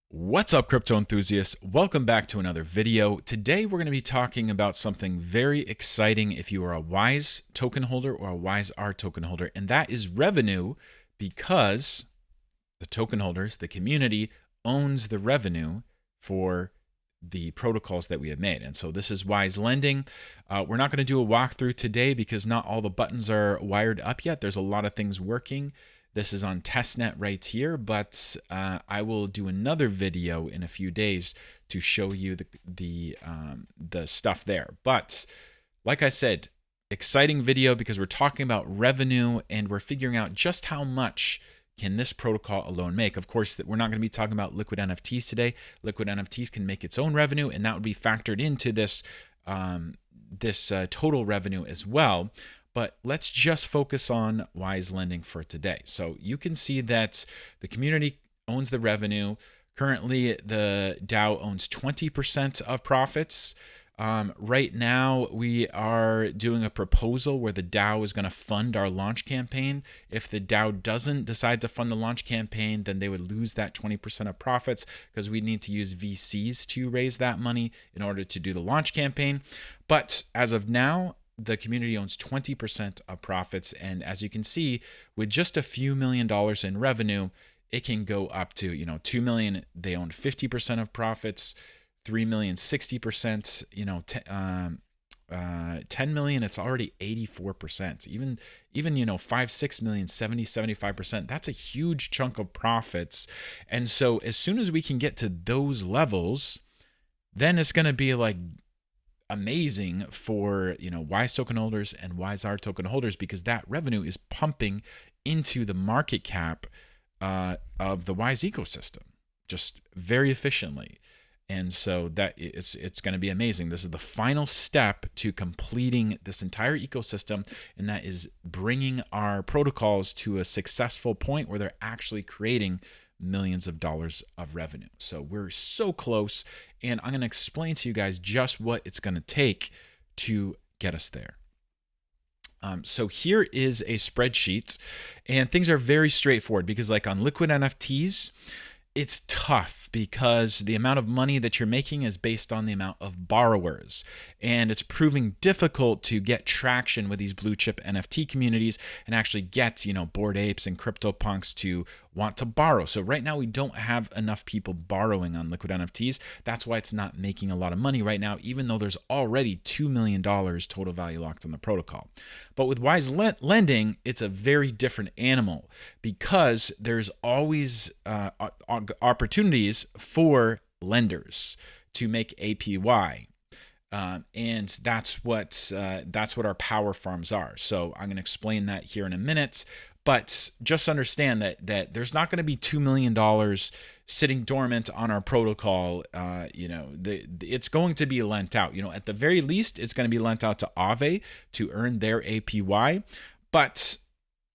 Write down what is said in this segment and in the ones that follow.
What's up, crypto enthusiasts? Welcome back to another video. Today, we're going to be talking about something very exciting if you are a WISE token holder or a WISE-R token holder, and that is revenue, because the token holders, the community, owns the revenue for the protocols that we have made. And so this is WISE lending. We're not going to do a walkthrough today because not all the buttons are wired up yet. There's a lot of things working. This is on testnet right here, but I will do another video in a few days to show you the stuff there. But like I said, exciting video because we're talking about revenue and we're figuring out just how much can this protocol alone make. Of course, we're not going to be talking about liquid NFTs today. Liquid NFTs can make its own revenue, and that would be factored into this total revenue as well. But let's just focus on WISE lending for today. So you can see that the community owns the revenue. Currently, the DAO owns 20% of profits. Right now, we are doing a proposal where the DAO is going to fund our launch campaign. If the DAO doesn't decide to fund the launch campaign, then they would lose that 20% of profits because we need to use VCs to raise that money in order to do the launch campaign. But as of now, the community owns 20% of profits. And as you can see, with just a few $1 million in revenue, it can go up to, 2 million. They own 50% of profits, 3 million, 60%, 10 million, it's already 84%. Even 5, 6 million, 70, 75%. That's a huge chunk of profits. And so as soon as we can get to those levels, then it's going to be like amazing for WISE token holders and WISE-R token holders, because that revenue is pumping into the market cap of the WISE ecosystem just very efficiently. And so that it's going to be amazing. This is the final step to completing this entire ecosystem, and that is bringing our protocols to a successful point where they're actually creating millions of dollars of revenue. So we're so close, and I'm going to explain to you guys just what it's going to take to get us there. So here is a spreadsheet, and things are very straightforward because, like on liquid NFTs, it's tough because the amount of money that you're making is based on the amount of borrowers, and it's proving difficult to get traction with these blue chip NFT communities and actually get, Bored Apes and CryptoPunks to want to borrow. So right now we don't have enough people borrowing on liquid NFTs. That's why it's not making a lot of money right now, even though there's already $2 million total value locked on the protocol. But with WISE lending, it's a very different animal because there's always opportunities for lenders to make APY. And that's what our power farms are. So I'm going to explain that here in a minute. But just understand that there's not going to be $2 million sitting dormant on our protocol. It's going to be lent out. At the very least, it's going to be lent out to Aave to earn their APY. But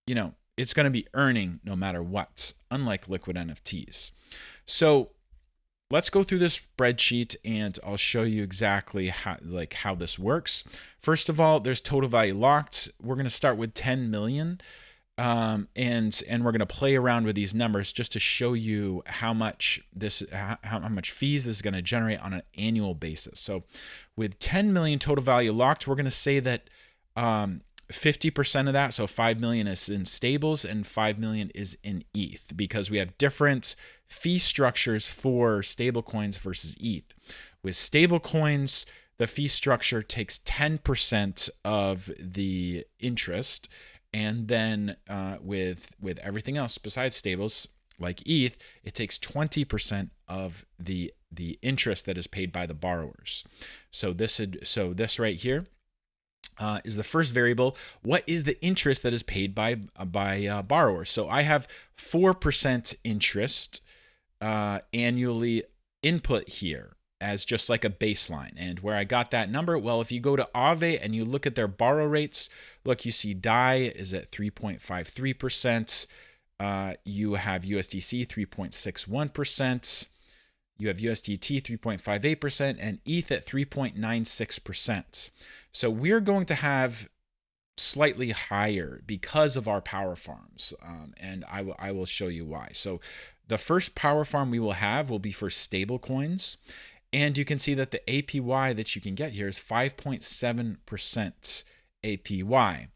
it's going to be earning no matter what, unlike liquid NFTs. So let's go through this spreadsheet and I'll show you exactly how this works. First of all, there's total value locked. We're going to start with 10 million. And we're going to play around with these numbers just to show you how much fees this is going to generate on an annual basis. So with 10 million total value locked, we're going to say that 50% of that, so 5 million, is in stables and 5 million is in ETH, because we have different fee structures for stable coins versus ETH. With stable coins, the fee structure takes 10% of the interest, and then with everything else besides stables like ETH, it takes 20% of the interest that is paid by the borrowers. So this right here is the first variable. What is the interest that is paid by borrowers? So I have 4% interest annually input here as just like a baseline. And where I got that number, well, if you go to Aave and you look at their borrow rates, look, you see DAI is at 3.53%. You have USDC 3.61%. You have USDT 3.58% and ETH at 3.96%. So we're going to have slightly higher because of our power farms, and I will show you why. So The first power farm we will have will be for stable coins. And you can see that the APY that you can get here is 5.7% APY.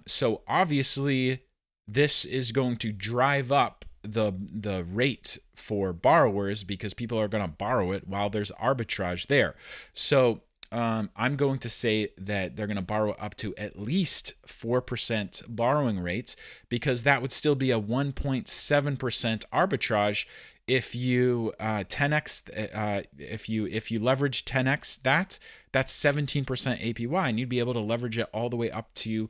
So obviously, this is going to drive up the rate for borrowers because people are going to borrow it while there's arbitrage there. So I'm going to say that they're going to borrow up to at least 4% borrowing rates, because that would still be a 1.7% arbitrage if you 10x if you leverage 10x that's 17% APY, and you'd be able to leverage it all the way up to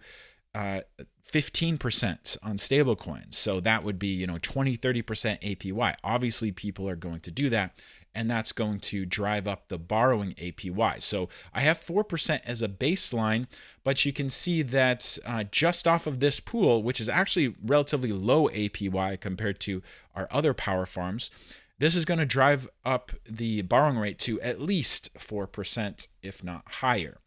15% on stable coins. So that would be 20-30% APY. Obviously people are going to do that, and that's going to drive up the borrowing APY. So I have 4% as a baseline, but you can see that just off of this pool, which is actually relatively low APY compared to our other power farms, this is going to drive up the borrowing rate to at least 4%, if not higher.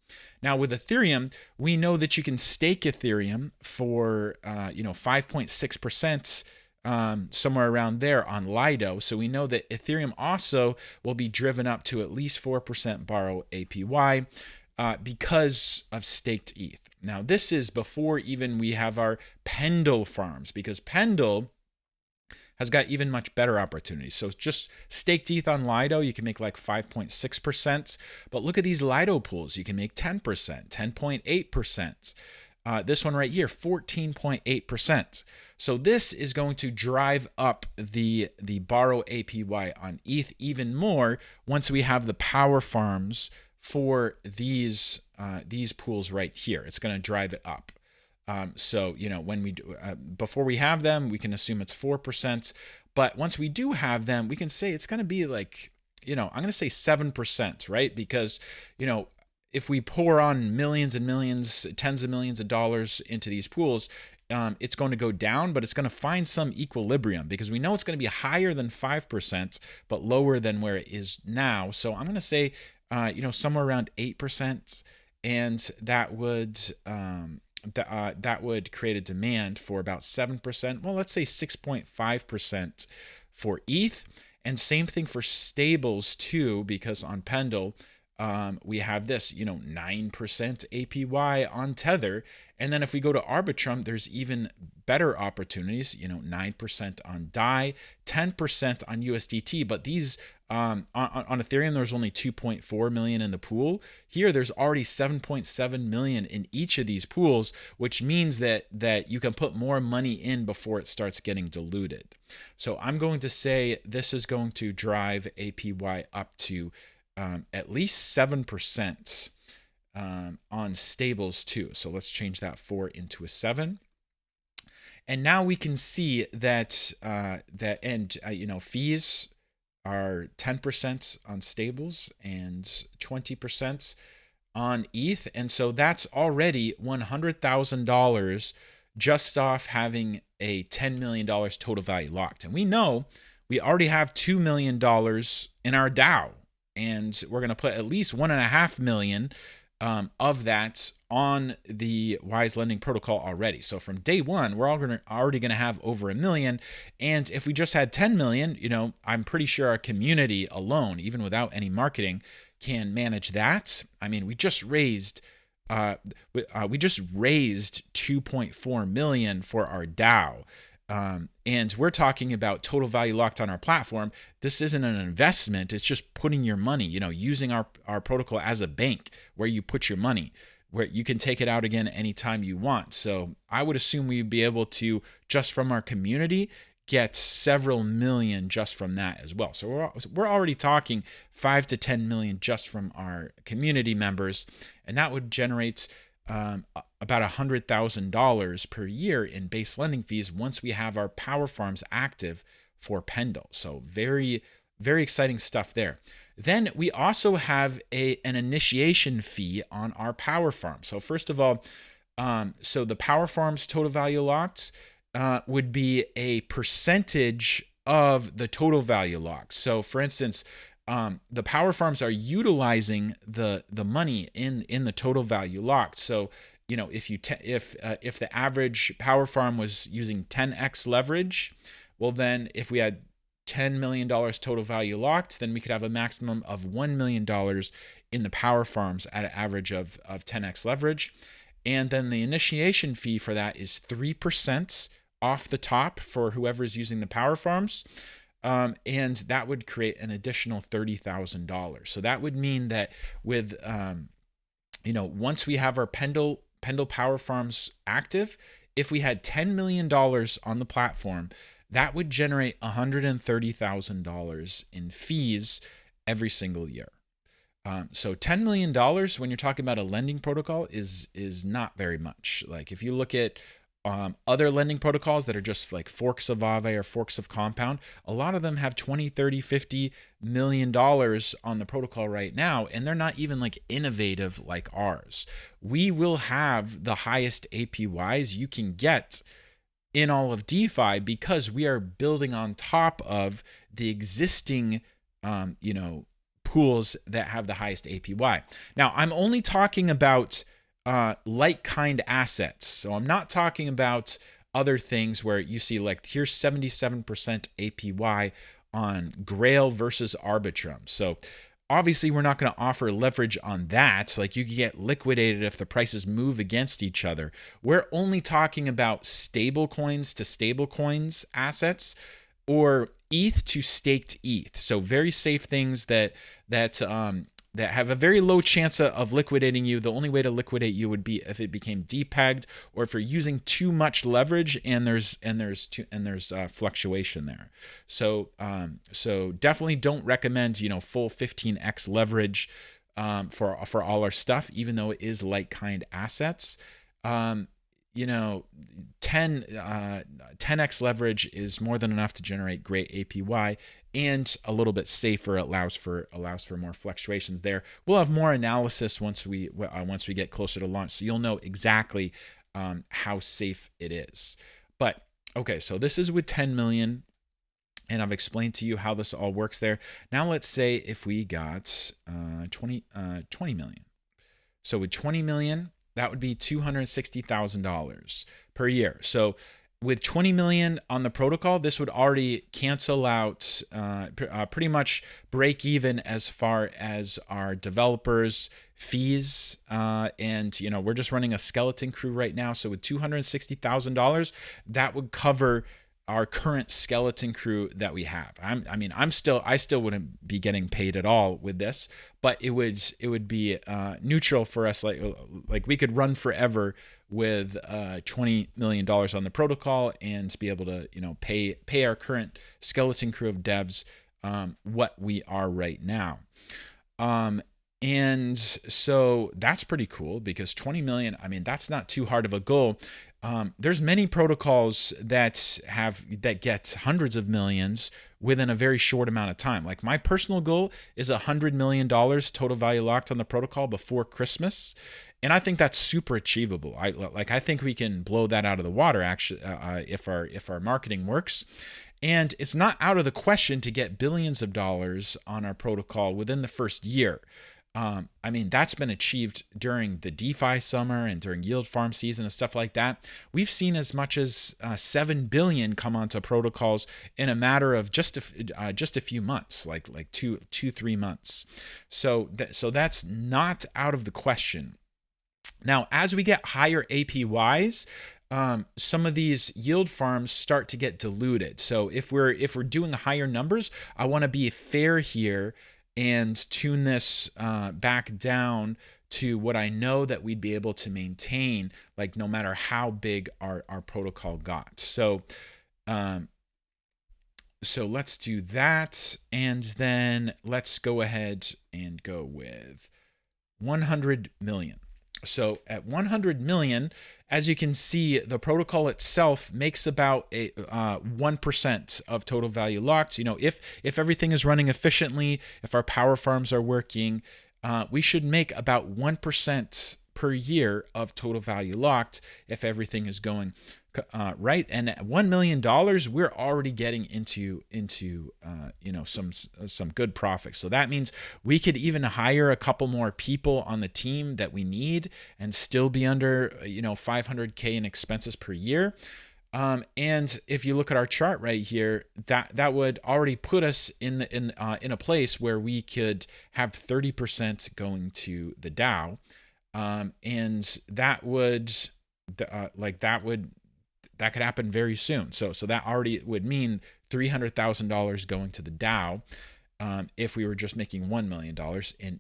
Now with Ethereum, we know that you can stake Ethereum for 5.6%, somewhere around there on Lido. So we know that Ethereum also will be driven up to at least 4% borrow APY because of staked ETH. Now this is before even we have our Pendle farms, because Pendle has got even much better opportunities. So just staked ETH on Lido, you can make like 5.6%. But look at these Lido pools. You can make 10%, 10.8%. This one right here, 14.8%. So this is going to drive up the borrow APY on ETH even more once we have the power farms for these pools right here. It's going to drive it up. So when we do, before we have them, we can assume it's 4%. But once we do have them, we can say it's going to be like, I'm going to say 7%, right? Because if we pour on millions and millions, tens of millions of dollars into these pools, it's going to go down, but it's going to find some equilibrium, because we know it's going to be higher than 5%, but lower than where it is now. So I'm going to say, somewhere around 8%, and that would create a demand for about 7%. Well, let's say 6.5% for ETH, and same thing for stables too, because on Pendle, we have this, 9% APY on Tether. And then if we go to Arbitrum, there's even better opportunities, 9% on DAI, 10% on USDT. But these, on Ethereum, there's only 2.4 million in the pool. Here, there's already 7.7 million in each of these pools, which means that you can put more money in before it starts getting diluted. So I'm going to say this is going to drive APY up to at least 7% on stables too. So let's change that 4 into a 7. And now we can see that fees are 10% on stables and 20% on ETH. And so that's already $100,000 just off having a $10 million total value locked. And we know we already have $2 million in our DAO. And we're going to put at least $1.5 million of that on the Wise Lending Protocol already. So from day one, we're already going to have over $1 million. And if we just had 10 million, I'm pretty sure our community alone, even without any marketing, can manage that. I mean, we just raised 2.4 million for our DAO. And we're talking about total value locked on our platform. This isn't an investment. It's just putting your money, using our protocol as a bank where you put your money, where you can take it out again anytime you want. So I would assume we'd be able to, just from our community, get several million just from that as well. So we're already talking 5 to 10 million just from our community members. And that would generate about $100,000 per year in base lending fees once we have our power farms active for Pendle. So very, very exciting stuff there. Then we also have an initiation fee on our power farm. So first of all, so the power farms total value locked would be a percentage of the total value locked. So for instance, the power farms are utilizing the money in the total value locked. So if the average power farm was using 10x leverage, Well, then if we had $10 million total value locked, then we could have a maximum of $1 million in the power farms at an average of 10x leverage. And then the initiation fee for that is 3% off the top for whoever's using the power farms. And that would create an additional $30,000. So that would mean that with, once we have our Pendle power farms active, if we had $10 million on the platform, that would generate $130,000 in fees every single year. So $10 million when you're talking about a lending protocol is not very much. Like if you look at other lending protocols that are just like forks of Aave or forks of Compound, a lot of them have 20, 30, 50 million dollars on the protocol right now, and they're not even like innovative like ours. We will have the highest APYs you can get in all of DeFi because we are building on top of the existing, pools that have the highest APY. Now, I'm only talking about like-kind assets. So I'm not talking about other things where you see like here's 77% APY on Grail versus Arbitrum. So obviously we're not going to offer leverage on that. Like you can get liquidated if the prices move against each other. We're only talking about stable coins to stable coins assets or ETH to staked ETH. So very safe things that have a very low chance of liquidating you. The only way to liquidate you would be if it became depegged or if you're using too much leverage and there's fluctuation there. So definitely don't recommend full 15x leverage for all our stuff, even though it is like kind assets. 10x leverage is more than enough to generate great APY, and a little bit safer. It allows for more fluctuations there. We'll have more analysis once we get closer to launch, so you'll know exactly how safe it is. But okay, so this is with 10 million, and I've explained to you how this all works there. Now let's say if we got 20 million. So with 20 million, that would be $260,000 per year. So with 20 million on the protocol, this would already cancel out, pretty much break even as far as our developers' fees. And we're just running a skeleton crew right now. So with $260,000, that would cover our current skeleton crew that we have. I still wouldn't be getting paid at all with this, but it would be neutral for us. Like we could run forever with $20 million on the protocol and be able to pay our current skeleton crew of devs what we are right now. And so that's pretty cool because 20 million, that's not too hard of a goal. There's many protocols that get hundreds of millions within a very short amount of time. Like my personal goal is $100 million total value locked on the protocol before Christmas. And I think that's super achievable. I think we can blow that out of the water actually, if our marketing works. And it's not out of the question to get billions of dollars on our protocol within the first year. That's been achieved during the DeFi summer and during yield farm season and stuff like that. We've seen as much as 7 billion come onto protocols in a matter of just a few months, like 2-3 months. So that's not out of the question. Now, as we get higher APYs, some of these yield farms start to get diluted. So if we're doing higher numbers, I want to be fair here and tune this back down to what I know that we'd be able to maintain, like no matter how big our protocol got. So let's do that, and then let's go ahead and go with 100 million. So at 100 million, as you can see, the protocol itself makes about 1% of total value locked. If everything is running efficiently, if our power farms are working, we should make about 1% per year of total value locked if everything is going right. And at $1 million, we're already getting into some good profits. So that means we could even hire a couple more people on the team that we need and still be under $500K in expenses per year. And if you look at our chart right here, that would already put us in a place where we could have 30% going to the DAO, and that would that could happen very soon. So that already would mean $300,000 going to the DAO, if we were just making $1 million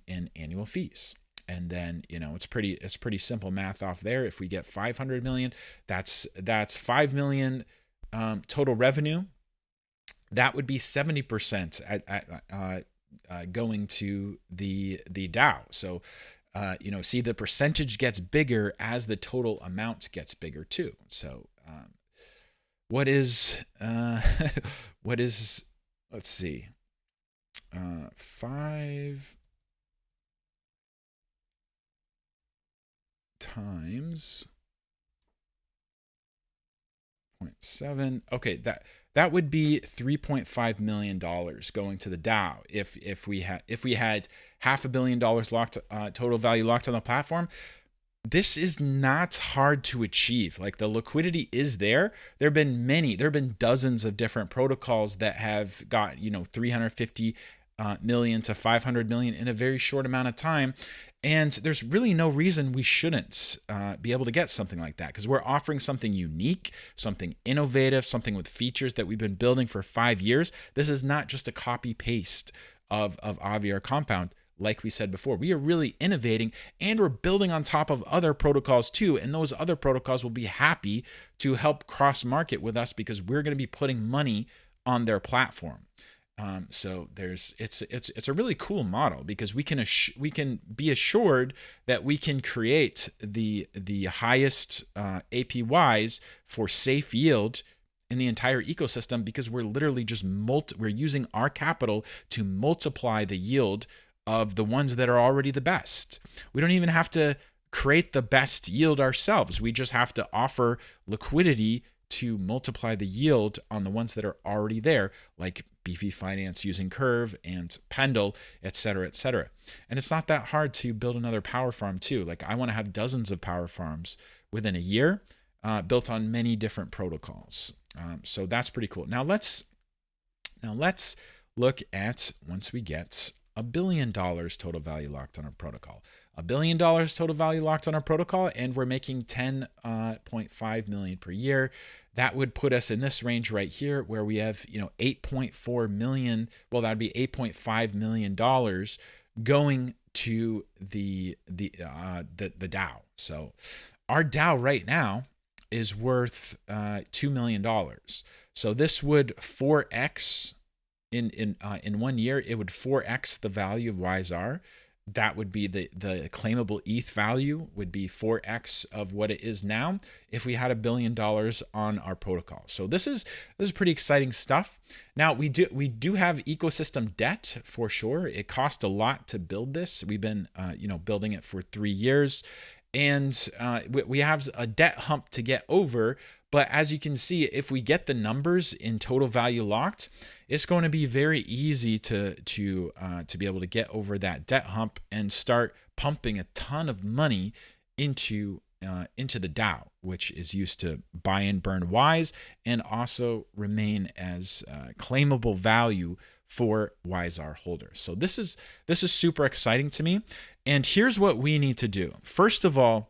in annual fees. And then, it's pretty simple math off there. If we get 500 million, that's 5 million total revenue. That would be 70% going to the DAO. So, see, the percentage gets bigger as the total amount gets bigger too. So, what is let's see, 5 times 0.7. Okay, that would be $3.5 million going to the DAO if we had $500 million locked, total value locked on the platform. This is not hard to achieve. Like, the liquidity is there. There have been dozens of different protocols that have got 350 million to 500 million in a very short amount of time. And there's really no reason we shouldn't be able to get something like that, because we're offering something unique, something innovative, something with features that we've been building for 5 years. This is not just a copy paste of Avi or Compound. Like we said before, we are really innovating, and we're building on top of other protocols too. And those other protocols will be happy to help cross market with us, because we're going to be putting money on their platform. So it's a really cool model, because we can be assured that we can create the highest APYs for safe yield in the entire ecosystem, because we're literally just we're using our capital to multiply the yield of the ones that are already the best. We don't even have to create the best yield ourselves. We just have to offer liquidity to multiply the yield on the ones that are already there, like Beefy Finance using Curve and Pendle, et cetera, et cetera. And it's not that hard to build another power farm too. Like, I want to have dozens of power farms within a year, built on many different protocols. So that's pretty cool. Now let's look at, once we get $1 billion total value locked on our protocol. $1 billion total value locked on our protocol, and we're making 10.5 million per year. That would put us in this range right here, where we have 8.4 million. Well, that'd be $8.5 million going to the DAO. So our DAO right now is worth $2 million. So this would 4x. In 1 year, it would 4x the value of YZR. That would be the claimable ETH value would be 4x of what it is now if we had $1 billion on our protocol. So this is pretty exciting stuff. Now we do have ecosystem debt for sure. It cost a lot to build this. We've been building it for 3 years, and we have a debt hump to get over. But as you can see, if we get the numbers in total value locked, it's going to be very easy to be able to get over that debt hump and start pumping a ton of money into the DAO, which is used to buy and burn Ys and also remain as claimable value for YZR holders. So this is super exciting to me. And here's what we need to do. First of all,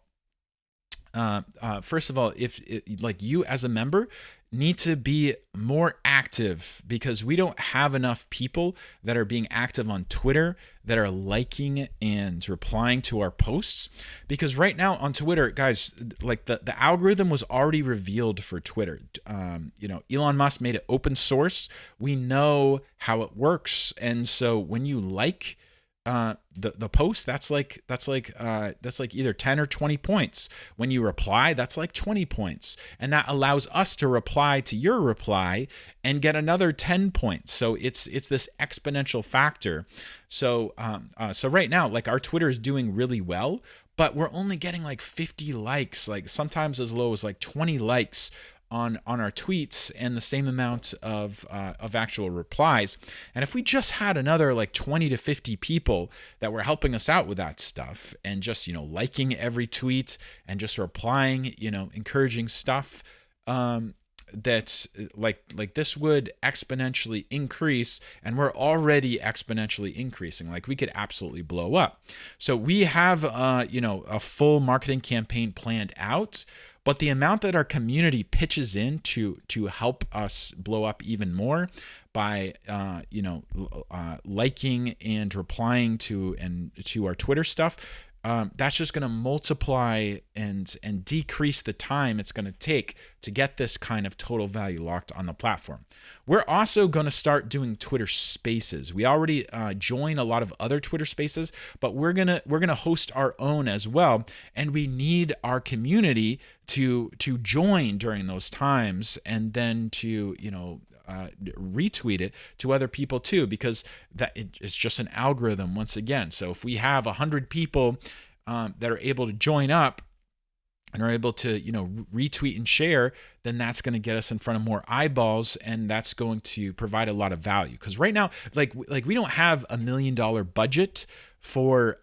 if you as a member need to be more active, because we don't have enough people that are being active on Twitter, that are liking and replying to our posts. Because right now on Twitter, guys, like the algorithm was already revealed for Twitter. Elon Musk made it open source. We know how it works. And so when you like the post, that's like either 10 or 20 points. When you reply, that's like 20 points, and that allows us to reply to your reply and get another 10 points. So it's this exponential factor. So right now, like, our Twitter is doing really well, but we're only getting like 50 likes, like sometimes as low as like 20 likes on our tweets, and the same amount of actual replies. And if we just had another like 20 to 50 people that were helping us out with that stuff, and just liking every tweet and just replying, encouraging stuff, that like this would exponentially increase, and we're already exponentially increasing. Like we could absolutely blow up. So we have a full marketing campaign planned out, but the amount that our community pitches in to help us blow up even more by liking and replying to our Twitter stuff, that's just going to multiply and decrease the time it's going to take to get this kind of total value locked on the platform. We're also going to start doing Twitter Spaces. We already join a lot of other Twitter Spaces, but we're gonna host our own as well, and we need our community to join during those times, and then to retweet it to other people too, because it's just an algorithm once again. So if we have 100 people that are able to join up and are able to retweet and share, then that's going to get us in front of more eyeballs, and that's going to provide a lot of value. Because right now, like we don't have $1 million budget for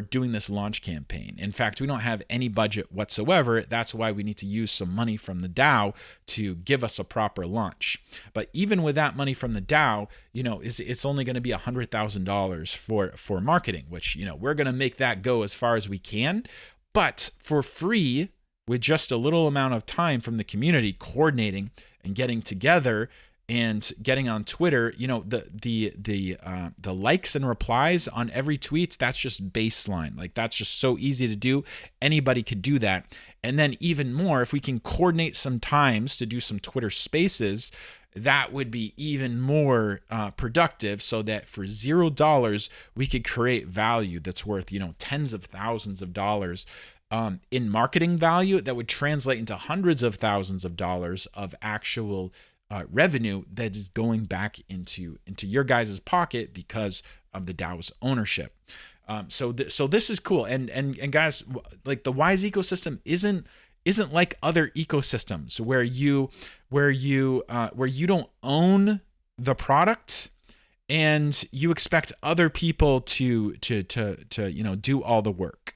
doing this launch campaign. In fact, we don't have any budget whatsoever. That's why we need to use some money from the DAO to give us a proper launch. But even with that money from the DAO, it's only going to be $100,000 for marketing, which we're going to make that go as far as we can. But for free, with just a little amount of time from the community coordinating and getting together and getting on Twitter, the likes and replies on every tweet, that's just baseline. Like that's just so easy to do. Anybody could do that. And then even more, if we can coordinate some times to do some Twitter Spaces, that would be even more productive, so that for $0 we could create value that's worth tens of thousands of dollars in marketing value that would translate into hundreds of thousands of dollars of actual revenue that is going back into your guys' pocket because of the DAO's ownership. So this is cool, and guys, like the Wise ecosystem isn't like other ecosystems where you don't own the product and you expect other people to do all the work.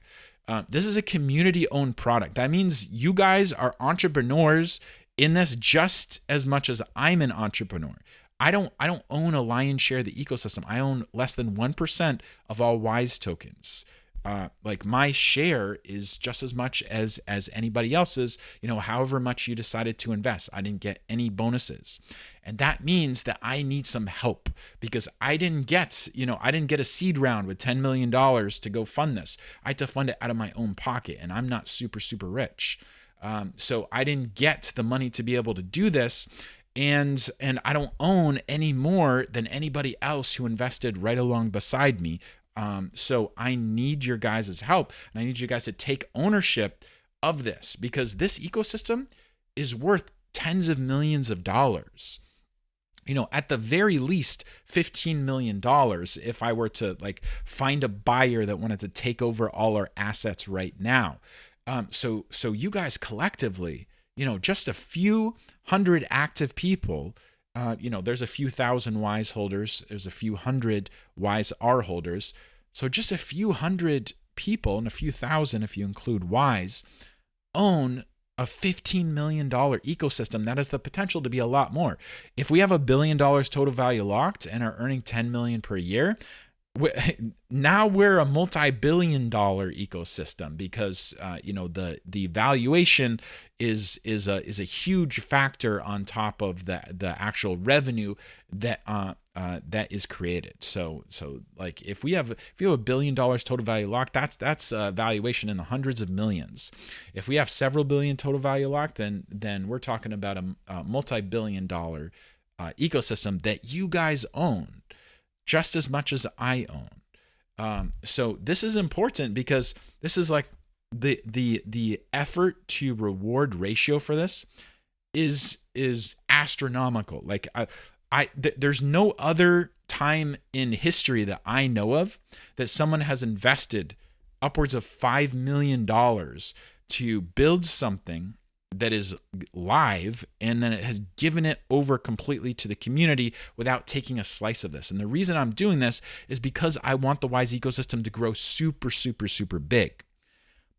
This is a community-owned product. That means you guys are entrepreneurs in this just as much as I'm an entrepreneur. I don't own a lion's share of the ecosystem. I own less than 1% of all Wise tokens. Like my share is just as much as anybody else's, however much you decided to invest. I didn't get any bonuses. And that means that I need some help, because I didn't get a seed round with $10 million to go fund this. I had to fund it out of my own pocket, and I'm not super, super rich. So I didn't get the money to be able to do this. And I don't own any more than anybody else who invested right along beside me. So I need your guys' help, and I need you guys to take ownership of this, because this ecosystem is worth tens of millions of dollars. At the very least, $15 million if I were to find a buyer that wanted to take over all our assets right now. So you guys collectively, just a few hundred active people, there's a few thousand Wise holders, there's a few hundred Wise R holders. So just a few hundred people, and a few thousand if you include Wise, own a $15 million ecosystem that has the potential to be a lot more. If we have $1 billion total value locked and are earning $10 million per year, now we're a multi-billion-dollar ecosystem, because the valuation is a huge factor on top of the actual revenue that is created. So like if you have $1 billion total value locked, that's valuation in the hundreds of millions. If we have several billion total value locked, then we're talking about a multi-billion-dollar ecosystem that you guys own just as much as I own. So this is important, because this is like the effort to reward ratio for this is astronomical. Like there's no other time in history that I know of that someone has invested upwards of $5 million to build something that is live, and then it has given it over completely to the community without taking a slice of this. And the reason I'm doing this is because I want the Wise ecosystem to grow super, super, super big.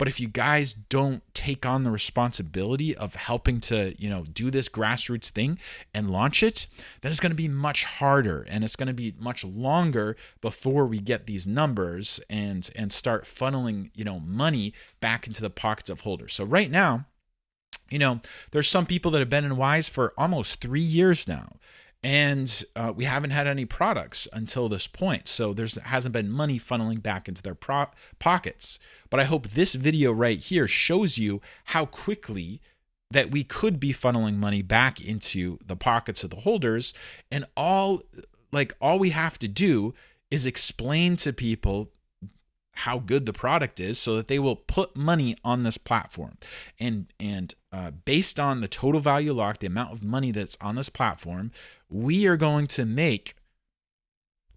But if you guys don't take on the responsibility of helping to, do this grassroots thing and launch it, then it's going to be much harder, and it's going to be much longer before we get these numbers and start funneling, money back into the pockets of holders. So right now, there's some people that have been in Wise for almost 3 years now, and we haven't had any products until this point. So there hasn't been money funneling back into their pockets. But I hope this video right here shows you how quickly that we could be funneling money back into the pockets of the holders. And all we have to do is explain to people how good the product is so that they will put money on this platform. And based on the total value locked, the amount of money that's on this platform, we are going to make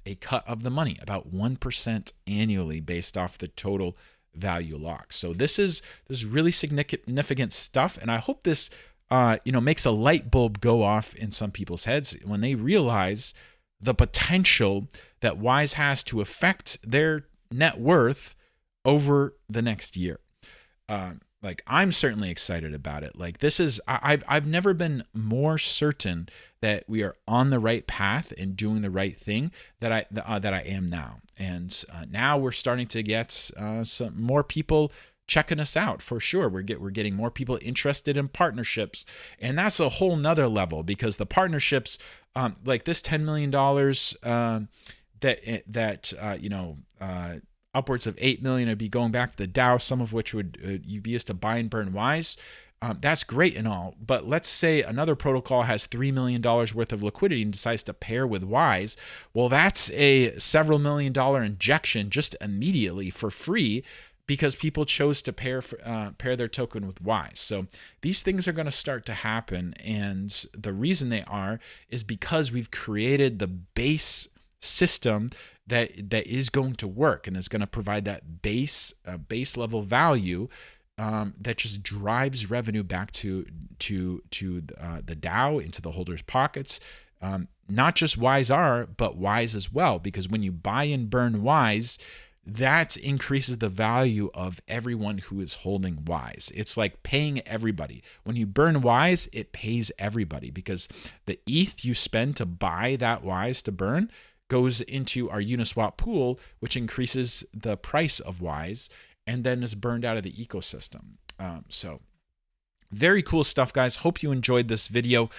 a cut of the money, about 1% annually based off the total value lock. So this is really significant stuff. And I hope this makes a light bulb go off in some people's heads when they realize the potential that Wise has to affect their net worth over the next year. I'm certainly excited about it. I've never been more certain that we are on the right path and doing the right thing that I am now. And now we're starting to get some more people checking us out for sure. We're getting more people interested in partnerships, and that's a whole nother level, because the partnerships, like this $10 million upwards of 8 million would be going back to the DAO, some of which would be used to buy and burn Wise. That's great and all, but let's say another protocol has $3 million worth of liquidity and decides to pair with Wise. Well, that's a several $1 million injection just immediately for free, because people chose to pair their token with Wise. So these things are going to start to happen, and the reason they are is because we've created the base system that is going to work and is going to provide that base level value that just drives revenue back to the DAO, into the holders' pockets. Not just Wise R, but Wise as well, because when you buy and burn Wise, that increases the value of everyone who is holding Wise. It's like paying everybody. When you burn Wise, it pays everybody, because the ETH you spend to buy that Wise to burn goes into our Uniswap pool, which increases the price of Wise, and then is burned out of the ecosystem. So very cool stuff, guys. Hope you enjoyed this video.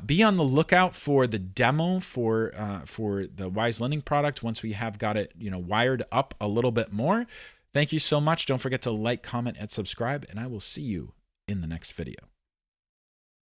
Be on the lookout for the demo for the Wise lending product once we have got it, wired up a little bit more. Thank you so much. Don't forget to like, comment, and subscribe, and I will see you in the next video.